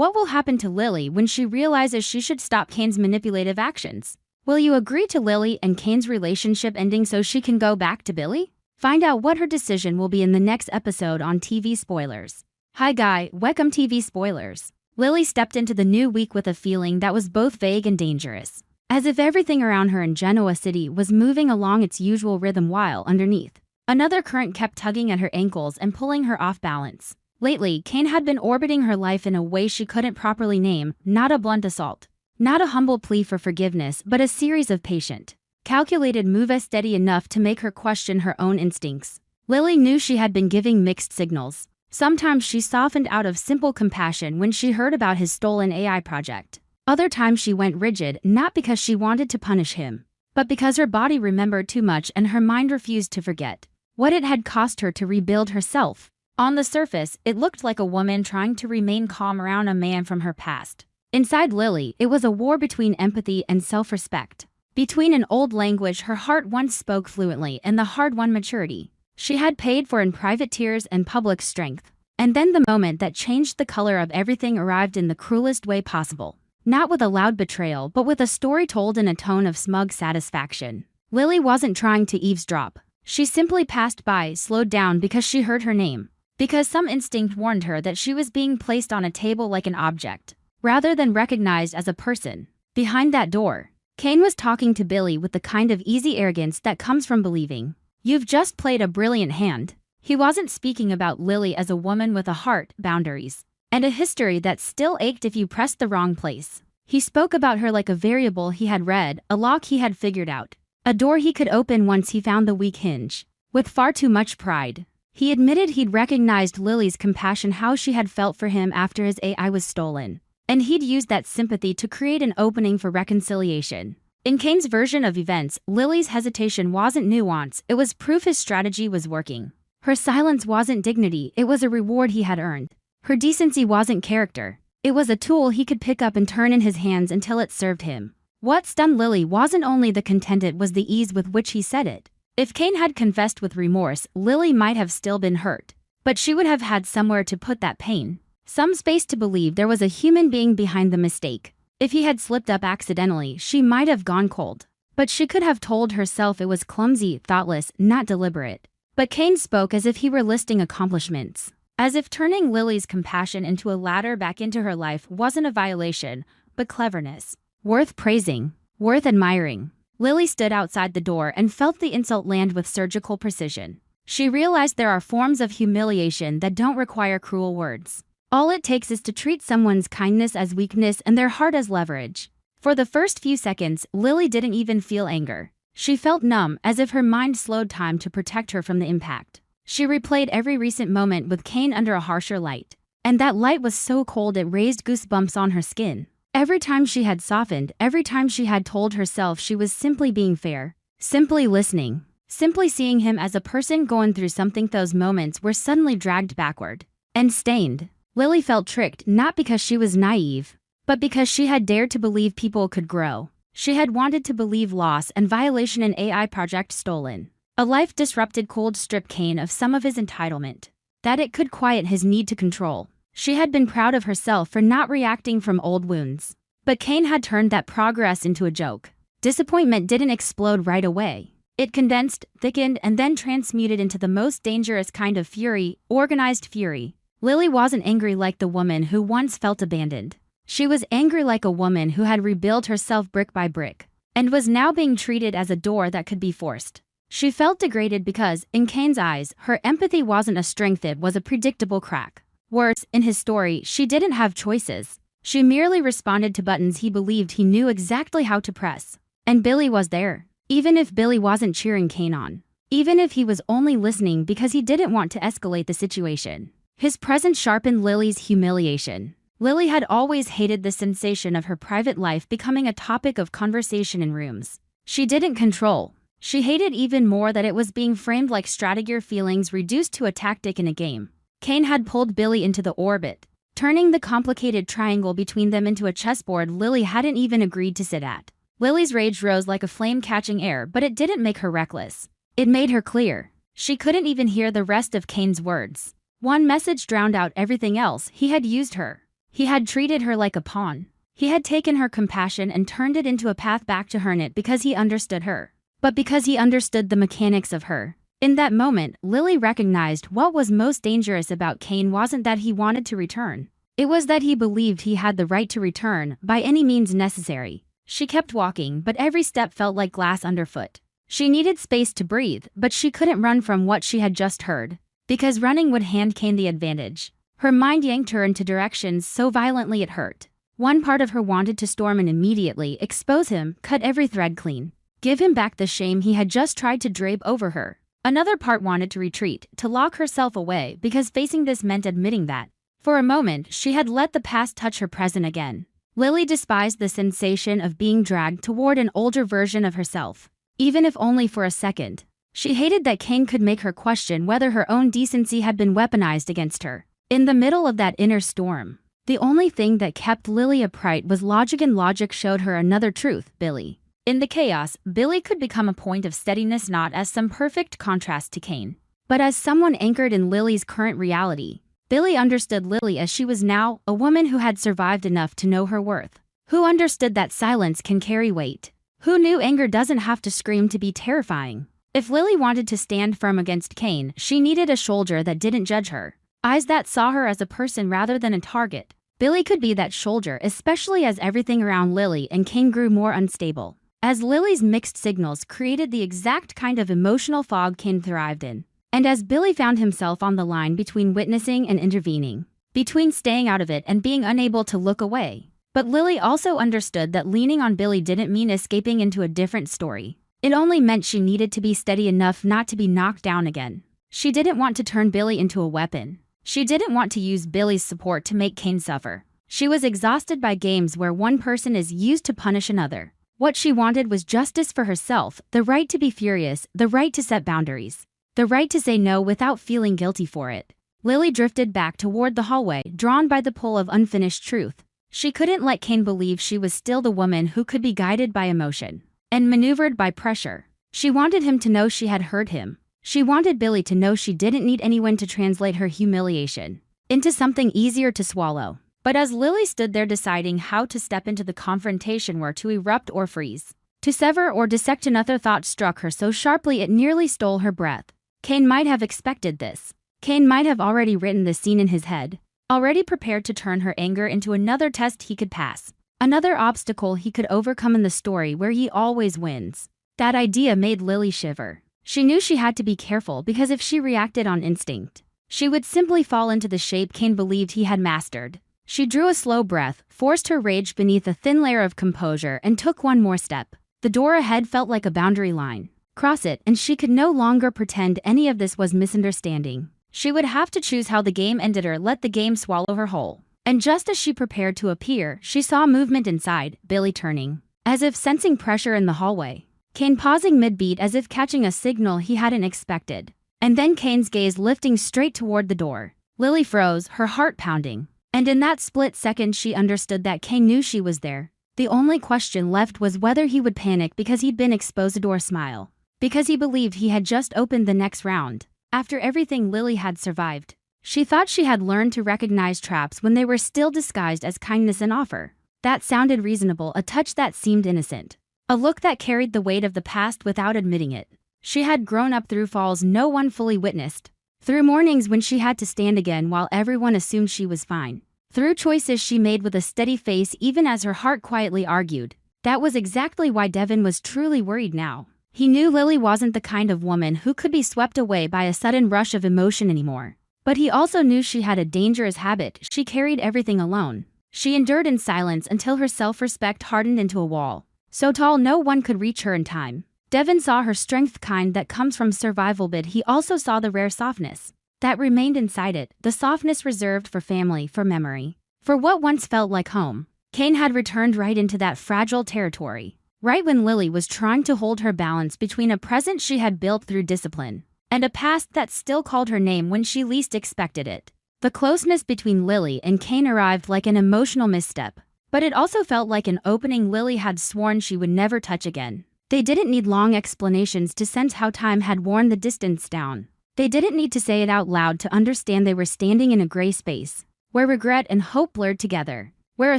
What will happen to Lily when she realizes she should stop Kane's manipulative actions? Will you agree to Lily and Kane's relationship ending so she can go back to Billy? Find out what her decision will be in the next episode on TV Spoilers. Hi guy, welcome TV Spoilers. Lily stepped into the new week with a feeling that was both vague and dangerous, as if everything around her in Genoa City was moving along its usual rhythm while, underneath, another current kept tugging at her ankles and pulling her off balance. Lately, Kane had been orbiting her life in a way she couldn't properly name, not a blunt assault, not a humble plea for forgiveness, but a series of patient, calculated moves steady enough to make her question her own instincts. Lily knew she had been giving mixed signals. Sometimes she softened out of simple compassion when she heard about his stolen AI project. Other times she went rigid, not because she wanted to punish him, but because her body remembered too much and her mind refused to forget what it had cost her to rebuild herself. On the surface, it looked like a woman trying to remain calm around a man from her past. Inside Lily, it was a war between empathy and self-respect. Between an old language her heart once spoke fluently and the hard-won maturity she had paid for in private tears and public strength. And then the moment that changed the color of everything arrived in the cruelest way possible. Not with a loud betrayal, but with a story told in a tone of smug satisfaction. Lily wasn't trying to eavesdrop. She simply passed by, slowed down because she heard her name. Because some instinct warned her that she was being placed on a table like an object, rather than recognized as a person. Behind that door, Kane was talking to Billy with the kind of easy arrogance that comes from believing you've just played a brilliant hand. He wasn't speaking about Lily as a woman with a heart, boundaries, and a history that still ached if you pressed the wrong place. He spoke about her like a variable he had read, a lock he had figured out, a door he could open once he found the weak hinge. With far too much pride, he admitted he'd recognized Lily's compassion, how she had felt for him after his AI was stolen, and he'd used that sympathy to create an opening for reconciliation. In Kane's version of events, Lily's hesitation wasn't nuance, it was proof his strategy was working. Her silence wasn't dignity, it was a reward he had earned. Her decency wasn't character, it was a tool he could pick up and turn in his hands until it served him. What stunned Lily wasn't only the content, it was the ease with which he said it. If Kane had confessed with remorse, Lily might have still been hurt, but she would have had somewhere to put that pain. Some space to believe there was a human being behind the mistake. If he had slipped up accidentally, she might have gone cold. But she could have told herself it was clumsy, thoughtless, not deliberate. But Kane spoke as if he were listing accomplishments. As if turning Lily's compassion into a ladder back into her life wasn't a violation, but cleverness. Worth praising. Worth admiring. Lily stood outside the door and felt the insult land with surgical precision. She realized there are forms of humiliation that don't require cruel words. All it takes is to treat someone's kindness as weakness and their heart as leverage. For the first few seconds, Lily didn't even feel anger. She felt numb, as if her mind slowed time to protect her from the impact. She replayed every recent moment with Kane under a harsher light. And that light was so cold it raised goosebumps on her skin. Every time she had softened, every time she had told herself she was simply being fair, simply listening, simply seeing him as a person going through something, those moments were suddenly dragged backward and stained. Lily felt tricked, not because she was naive, but because she had dared to believe people could grow. She had wanted to believe loss and violation in AI project stolen. A life disrupted could strip Kane of some of his entitlement, that it could quiet his need to control. She had been proud of herself for not reacting from old wounds. But Kane had turned that progress into a joke. Disappointment didn't explode right away. It condensed, thickened, and then transmuted into the most dangerous kind of fury, organized fury. Lily wasn't angry like the woman who once felt abandoned. She was angry like a woman who had rebuilt herself brick by brick, and was now being treated as a door that could be forced. She felt degraded because, in Kane's eyes, her empathy wasn't a strength, it was a predictable crack. Worse, in his story, she didn't have choices. She merely responded to buttons he believed he knew exactly how to press. And Billy was there. Even if Billy wasn't cheering Kane on. Even if he was only listening because he didn't want to escalate the situation. His presence sharpened Lily's humiliation. Lily had always hated the sensation of her private life becoming a topic of conversation in rooms she didn't control. She hated even more that it was being framed like strategy, feelings reduced to a tactic in a game. Kane had pulled Billy into the orbit, turning the complicated triangle between them into a chessboard Lily hadn't even agreed to sit at. Lily's rage rose like a flame catching air, but it didn't make her reckless. It made her clear. She couldn't even hear the rest of Kane's words. One message drowned out everything else: he had used her. He had treated her like a pawn. He had taken her compassion and turned it into a path back to her, not because he understood her, but because he understood the mechanics of her. In that moment, Lily recognized what was most dangerous about Kane wasn't that he wanted to return. It was that he believed he had the right to return, by any means necessary. She kept walking, but every step felt like glass underfoot. She needed space to breathe, but she couldn't run from what she had just heard, because running would hand Kane the advantage. Her mind yanked her into directions so violently it hurt. One part of her wanted to storm in immediately, expose him, cut every thread clean, give him back the shame he had just tried to drape over her. Another part wanted to retreat, to lock herself away, because facing this meant admitting that, for a moment, she had let the past touch her present again. Lily despised the sensation of being dragged toward an older version of herself, even if only for a second. She hated that Kane could make her question whether her own decency had been weaponized against her. In the middle of that inner storm, the only thing that kept Lily upright was logic, and logic showed her another truth: Billy. In the chaos, Billy could become a point of steadiness, not as some perfect contrast to Kane, but as someone anchored in Lily's current reality. Billy understood Lily as she was now, a woman who had survived enough to know her worth, who understood that silence can carry weight, who knew anger doesn't have to scream to be terrifying. If Lily wanted to stand firm against Kane, she needed a shoulder that didn't judge her, eyes that saw her as a person rather than a target. Billy could be that shoulder, especially as everything around Lily and Kane grew more unstable. As Lily's mixed signals created the exact kind of emotional fog Kane thrived in. And as Billy found himself on the line between witnessing and intervening, between staying out of it and being unable to look away. But Lily also understood that leaning on Billy didn't mean escaping into a different story. It only meant she needed to be steady enough not to be knocked down again. She didn't want to turn Billy into a weapon. She didn't want to use Billy's support to make Kane suffer. She was exhausted by games where one person is used to punish another. What she wanted was justice for herself, the right to be furious, the right to set boundaries, the right to say no without feeling guilty for it. Lily drifted back toward the hallway, drawn by the pull of unfinished truth. She couldn't let Kane believe she was still the woman who could be guided by emotion and maneuvered by pressure. She wanted him to know she had hurt him. She wanted Billy to know she didn't need anyone to translate her humiliation into something easier to swallow. But as Lily stood there deciding how to step into the confrontation, where to erupt or freeze, to sever or dissect, another thought struck her so sharply it nearly stole her breath. Kane might have expected this. Kane might have already written the scene in his head, already prepared to turn her anger into another test he could pass, another obstacle he could overcome in the story where he always wins. That idea made Lily shiver. She knew she had to be careful, because if she reacted on instinct, she would simply fall into the shape Kane believed he had mastered. She drew a slow breath, forced her rage beneath a thin layer of composure, and took one more step. The door ahead felt like a boundary line. Cross it, and she could no longer pretend any of this was misunderstanding. She would have to choose how the game ended or let the game swallow her whole. And just as she prepared to appear, she saw movement inside, Billy turning, as if sensing pressure in the hallway. Kane pausing mid-beat as if catching a signal he hadn't expected. And then Kane's gaze lifting straight toward the door. Lily froze, her heart pounding. And in that split second she understood that Kane knew she was there. The only question left was whether he would panic because he'd been exposed, or smile because he believed he had just opened the next round. After everything Lily had survived, she thought she had learned to recognize traps when they were still disguised as kindness and offer. That sounded reasonable, a touch that seemed innocent, a look that carried the weight of the past without admitting it. She had grown up through falls no one fully witnessed, through mornings when she had to stand again while everyone assumed she was fine, through choices she made with a steady face even as her heart quietly argued. That was exactly why Devin was truly worried now. He knew Lily wasn't the kind of woman who could be swept away by a sudden rush of emotion anymore. But he also knew she had a dangerous habit: she carried everything alone. She endured in silence until her self-respect hardened into a wall, so tall no one could reach her in time. Devin saw her strength, kind that comes from survival, but he also saw the rare softness that remained inside it, the softness reserved for family, for memory, for what once felt like home. Kane had returned right into that fragile territory, right when Lily was trying to hold her balance between a present she had built through discipline and a past that still called her name when she least expected it. The closeness between Lily and Kane arrived like an emotional misstep, but it also felt like an opening Lily had sworn she would never touch again. They didn't need long explanations to sense how time had worn the distance down. They didn't need to say it out loud to understand they were standing in a gray space, where regret and hope blurred together, where a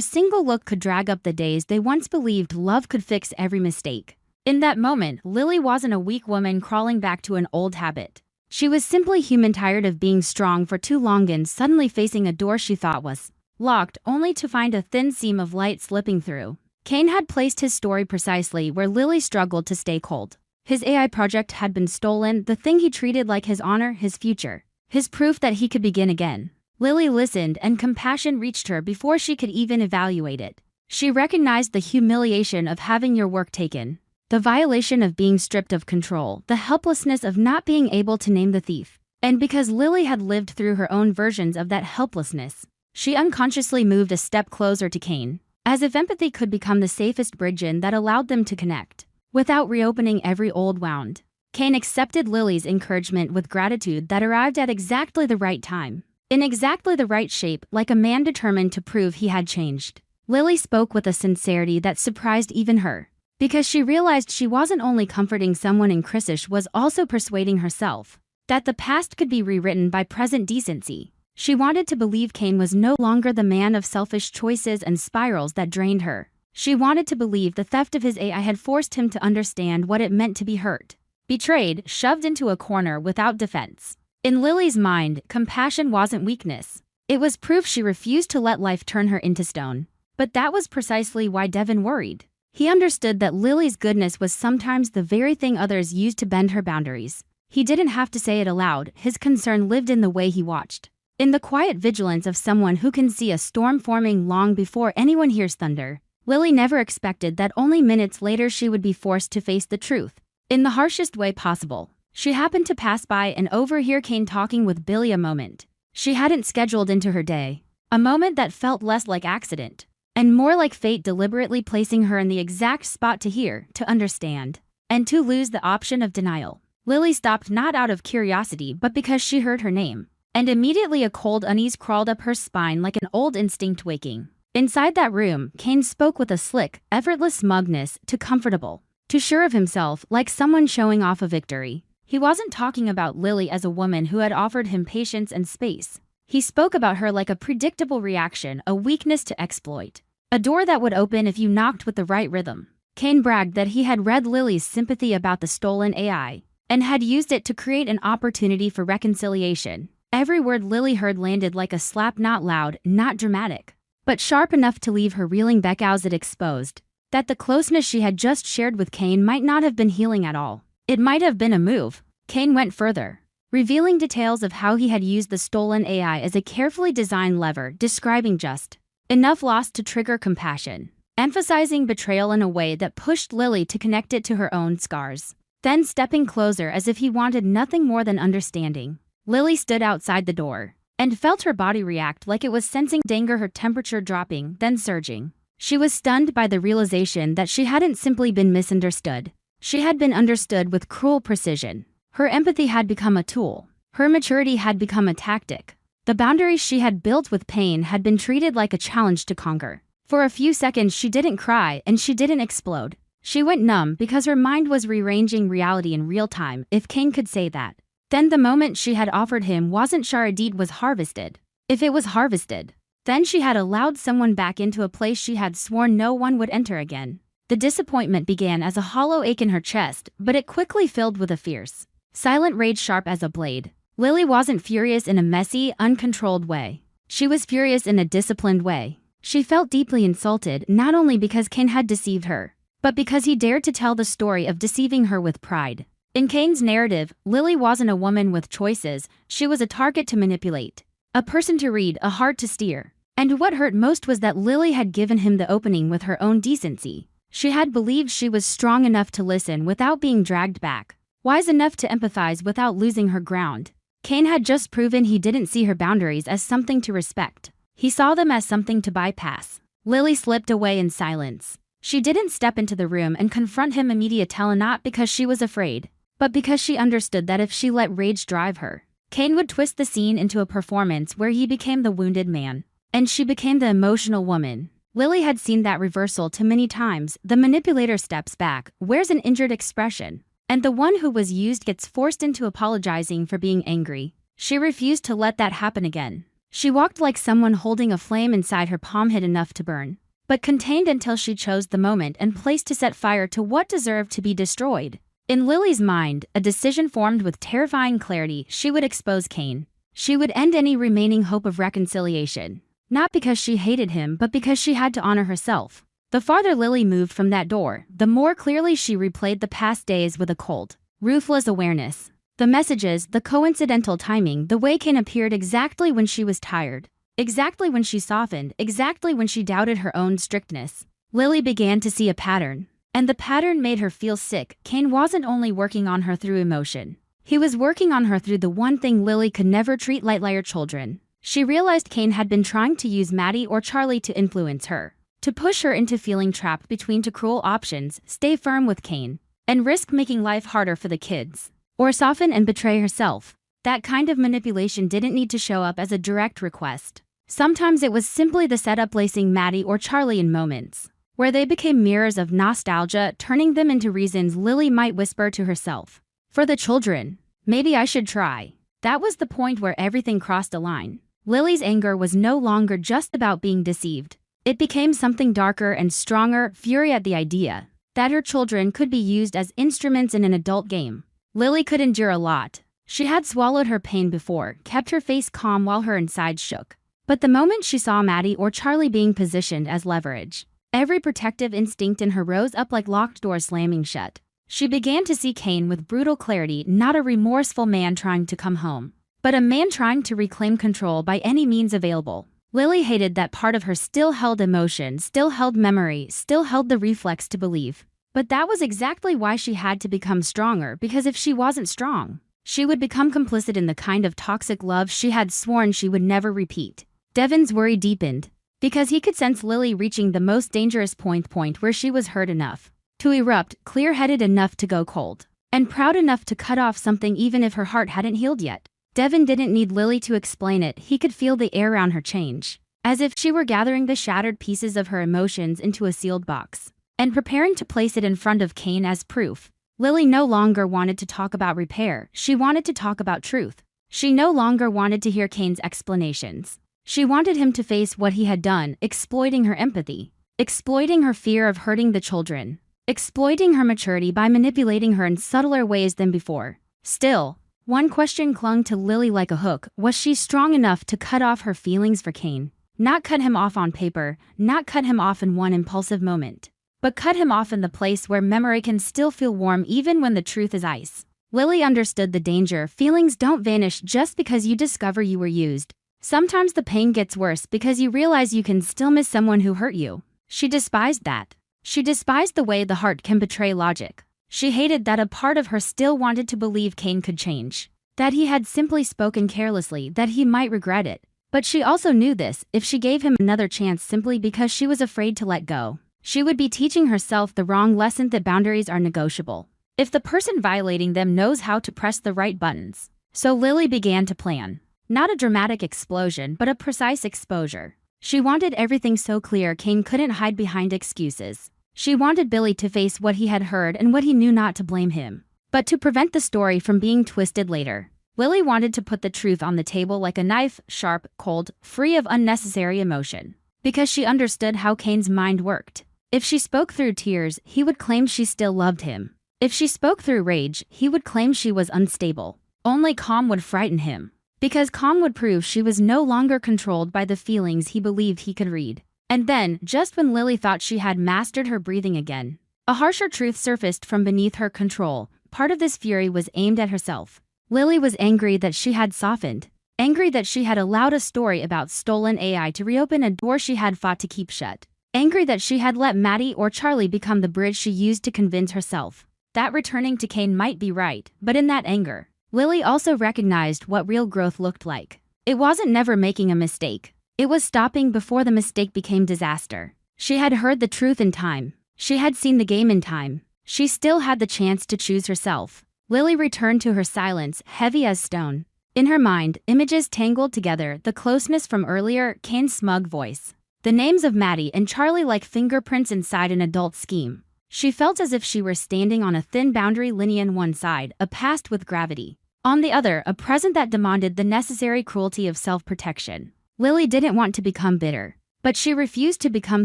single look could drag up the days they once believed love could fix every mistake. In that moment, Lily wasn't a weak woman crawling back to an old habit. She was simply human, tired of being strong for too long and suddenly facing a door she thought was locked, only to find a thin seam of light slipping through. Kane had placed his story precisely where Lily struggled to stay cold. His AI project had been stolen, the thing he treated like his honor, his future, his proof that he could begin again. Lily listened, and compassion reached her before she could even evaluate it. She recognized the humiliation of having your work taken, the violation of being stripped of control, the helplessness of not being able to name the thief. And because Lily had lived through her own versions of that helplessness, she unconsciously moved a step closer to Kane, as if empathy could become the safest bridge in that allowed them to connect, without reopening every old wound. Kane accepted Lily's encouragement with gratitude that arrived at exactly the right time, in exactly the right shape, like a man determined to prove he had changed. Lily spoke with a sincerity that surprised even her, because she realized she wasn't only comforting someone in crisis, was also persuading herself that the past could be rewritten by present decency. She wanted to believe Kane was no longer the man of selfish choices and spirals that drained her. She wanted to believe the theft of his AI had forced him to understand what it meant to be hurt, betrayed, shoved into a corner without defense. In Lily's mind, compassion wasn't weakness. It was proof she refused to let life turn her into stone. But that was precisely why Devin worried. He understood that Lily's goodness was sometimes the very thing others used to bend her boundaries. He didn't have to say it aloud, his concern lived in the way he watched. In the quiet vigilance of someone who can see a storm forming long before anyone hears thunder. Lily never expected that only minutes later she would be forced to face the truth, in the harshest way possible. She happened to pass by and overhear Kane talking with Billy, a moment she hadn't scheduled into her day. A moment that felt less like accident, and more like fate deliberately placing her in the exact spot to hear, to understand, and to lose the option of denial. Lily stopped, not out of curiosity but because she heard her name, and immediately a cold unease crawled up her spine like an old instinct waking. Inside that room, Kane spoke with a slick, effortless smugness, too comfortable, too sure of himself, like someone showing off a victory. He wasn't talking about Lily as a woman who had offered him patience and space. He spoke about her like a predictable reaction, a weakness to exploit, a door that would open if you knocked with the right rhythm. Kane bragged that he had read Lily's sympathy about the stolen AI, and had used it to create an opportunity for reconciliation. Every word Lily heard landed like a slap, not loud, not dramatic, but sharp enough to leave her reeling back as it exposed that the closeness she had just shared with Kane might not have been healing at all. It might have been a move. Kane went further, revealing details of how he had used the stolen AI as a carefully designed lever, describing just enough loss to trigger compassion, emphasizing betrayal in a way that pushed Lily to connect it to her own scars. Then, stepping closer as if he wanted nothing more than understanding, Lily stood outside the door and felt her body react like it was sensing danger, her temperature dropping, then surging. She was stunned by the realization that she hadn't simply been misunderstood. She had been understood with cruel precision. Her empathy had become a tool. Her maturity had become a tactic. The boundaries she had built with pain had been treated like a challenge to conquer. For a few seconds she didn't cry and she didn't explode. She went numb because her mind was rearranging reality in real time, if Kane could say that. Then the moment she had offered him wasn't sure a deed was harvested. If it was harvested, then she had allowed someone back into a place she had sworn no one would enter again. The disappointment began as a hollow ache in her chest, but it quickly filled with a fierce, silent rage sharp as a blade. Lily wasn't furious in a messy, uncontrolled way. She was furious in a disciplined way. She felt deeply insulted, not only because Kane had deceived her, but because he dared to tell the story of deceiving her with pride. In Kane's narrative, Lily wasn't a woman with choices, she was a target to manipulate, a person to read, a heart to steer. And what hurt most was that Lily had given him the opening with her own decency. She had believed she was strong enough to listen without being dragged back, wise enough to empathize without losing her ground. Kane had just proven he didn't see her boundaries as something to respect. He saw them as something to bypass. Lily slipped away in silence. She didn't step into the room and confront him immediately, not because she was afraid, but because she understood that if she let rage drive her, Kane would twist the scene into a performance where he became the wounded man, and she became the emotional woman. Lily had seen that reversal too many times. The manipulator steps back, wears an injured expression, and the one who was used gets forced into apologizing for being angry. She refused to let that happen again. She walked like someone holding a flame inside her palm, hid enough to burn, but contained until she chose the moment and place to set fire to what deserved to be destroyed. In Lily's mind, a decision formed with terrifying clarity. She would expose Cain. She would end any remaining hope of reconciliation. Not because she hated him, but because she had to honor herself. The farther Lily moved from that door, the more clearly she replayed the past days with a cold, ruthless awareness. The messages, the coincidental timing, the way Cain appeared exactly when she was tired, exactly when she softened, exactly when she doubted her own strictness. Lily began to see a pattern, and the pattern made her feel sick. Cain wasn't only working on her through emotion. He was working on her through the one thing Lily could never treat lightly: her children. She realized Cain had been trying to use Maddie or Charlie to influence her, to push her into feeling trapped between two cruel options: stay firm with Cain and risk making life harder for the kids, or soften and betray herself. That kind of manipulation didn't need to show up as a direct request. Sometimes it was simply the setup, placing Maddie or Charlie in moments where they became mirrors of nostalgia, turning them into reasons Lily might whisper to herself, for the children, maybe I should try. That was the point where everything crossed a line. Lily's anger was no longer just about being deceived. It became something darker and stronger: fury at the idea that her children could be used as instruments in an adult game. Lily could endure a lot. She had swallowed her pain before, kept her face calm while her insides shook. But the moment she saw Maddie or Charlie being positioned as leverage, every protective instinct in her rose up like locked doors slamming shut. She began to see Cain with brutal clarity: not a remorseful man trying to come home, but a man trying to reclaim control by any means available. Lily hated that part of her still held emotion, still held memory, still held the reflex to believe. But that was exactly why she had to become stronger, because if she wasn't strong, she would become complicit in the kind of toxic love she had sworn she would never repeat. Devin's worry deepened, because he could sense Lily reaching the most dangerous point where she was hurt enough to erupt, clear-headed enough to go cold, and proud enough to cut off something even if her heart hadn't healed yet. Devin didn't need Lily to explain it. He could feel the air around her change, as if she were gathering the shattered pieces of her emotions into a sealed box and preparing to place it in front of Cain as proof. Lily no longer wanted to talk about repair. She wanted to talk about truth. She no longer wanted to hear Cain's explanations. She wanted him to face what he had done, exploiting her empathy, exploiting her fear of hurting the children, exploiting her maturity by manipulating her in subtler ways than before. Still, one question clung to Lily like a hook: was she strong enough to cut off her feelings for Cain? Not cut him off on paper, not cut him off in one impulsive moment, but cut him off in the place where memory can still feel warm even when the truth is ice. Lily understood the danger. Feelings don't vanish just because you discover you were used. Sometimes the pain gets worse because you realize you can still miss someone who hurt you. She despised that. She despised the way the heart can betray logic. She hated that a part of her still wanted to believe Cain could change, that he had simply spoken carelessly, that he might regret it. But she also knew this: if she gave him another chance simply because she was afraid to let go, she would be teaching herself the wrong lesson: that boundaries are negotiable if the person violating them knows how to press the right buttons. So Lily began to plan. Not a dramatic explosion, but a precise exposure. She wanted everything so clear Cain couldn't hide behind excuses. She wanted Billy to face what he had heard and what he knew, not to blame him, but to prevent the story from being twisted later. Lily wanted to put the truth on the table like a knife, sharp, cold, free of unnecessary emotion, because she understood how Cain's mind worked. If she spoke through tears, he would claim she still loved him. If she spoke through rage, he would claim she was unstable. Only calm would frighten him, because calm would prove she was no longer controlled by the feelings he believed he could read. And then, just when Lily thought she had mastered her breathing again, a harsher truth surfaced from beneath her control. Part of this fury was aimed at herself. Lily was angry that she had softened, angry that she had allowed a story about stolen AI to reopen a door she had fought to keep shut, angry that she had let Maddie or Charlie become the bridge she used to convince herself that returning to Cain might be right. But in that anger, Lily also recognized what real growth looked like. It wasn't never making a mistake. It was stopping before the mistake became disaster. She had heard the truth in time. She had seen the game in time. She still had the chance to choose herself. Lily returned to her silence, heavy as stone. In her mind, images tangled together: the closeness from earlier, Cain's smug voice, the names of Maddie and Charlie like fingerprints inside an adult scheme. She felt as if she were standing on a thin boundary linear: on one side, a past with gravity; on the other, a present that demanded the necessary cruelty of self-protection. Lily didn't want to become bitter, but she refused to become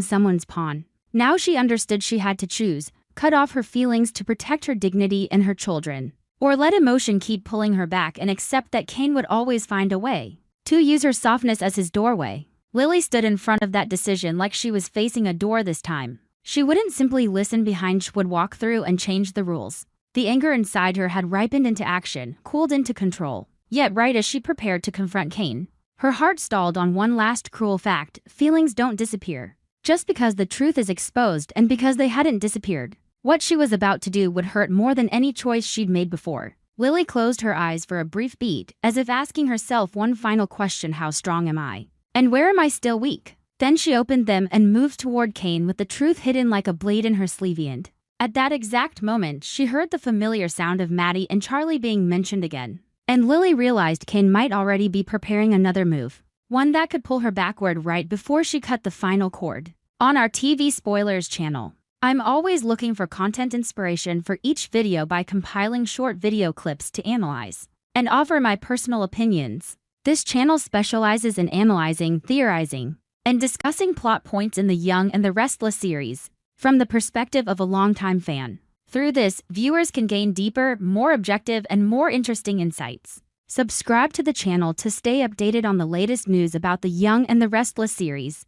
someone's pawn. Now she understood she had to choose, cut off her feelings to protect her dignity and her children, or let emotion keep pulling her back and accept that Kane would always find a way to use her softness as his doorway. Lily stood in front of that decision like she was facing a door this time. She wouldn't simply listen behind, she would walk through and change the rules. The anger inside her had ripened into action, cooled into control. Yet right as she prepared to confront Kane, her heart stalled on one last cruel fact: feelings don't disappear just because the truth is exposed, and because they hadn't disappeared, what she was about to do would hurt more than any choice she'd made before. Lily closed her eyes for a brief beat, as if asking herself one final question: how strong am I? And where am I still weak? Then she opened them and moved toward Kane with the truth hidden like a blade in her sleeve. And at that exact moment, she heard the familiar sound of Maddie and Charlie being mentioned again. And Lily realized Kane might already be preparing another move, one that could pull her backward right before she cut the final cord. On our TV Spoilers channel, I'm always looking for content inspiration for each video by compiling short video clips to analyze and offer my personal opinions. This channel specializes in analyzing, theorizing, and discussing plot points in the Young and the Restless series from the perspective of a longtime fan. Through this, viewers can gain deeper, more objective, and more interesting insights. Subscribe to the channel to stay updated on the latest news about the Young and the Restless series.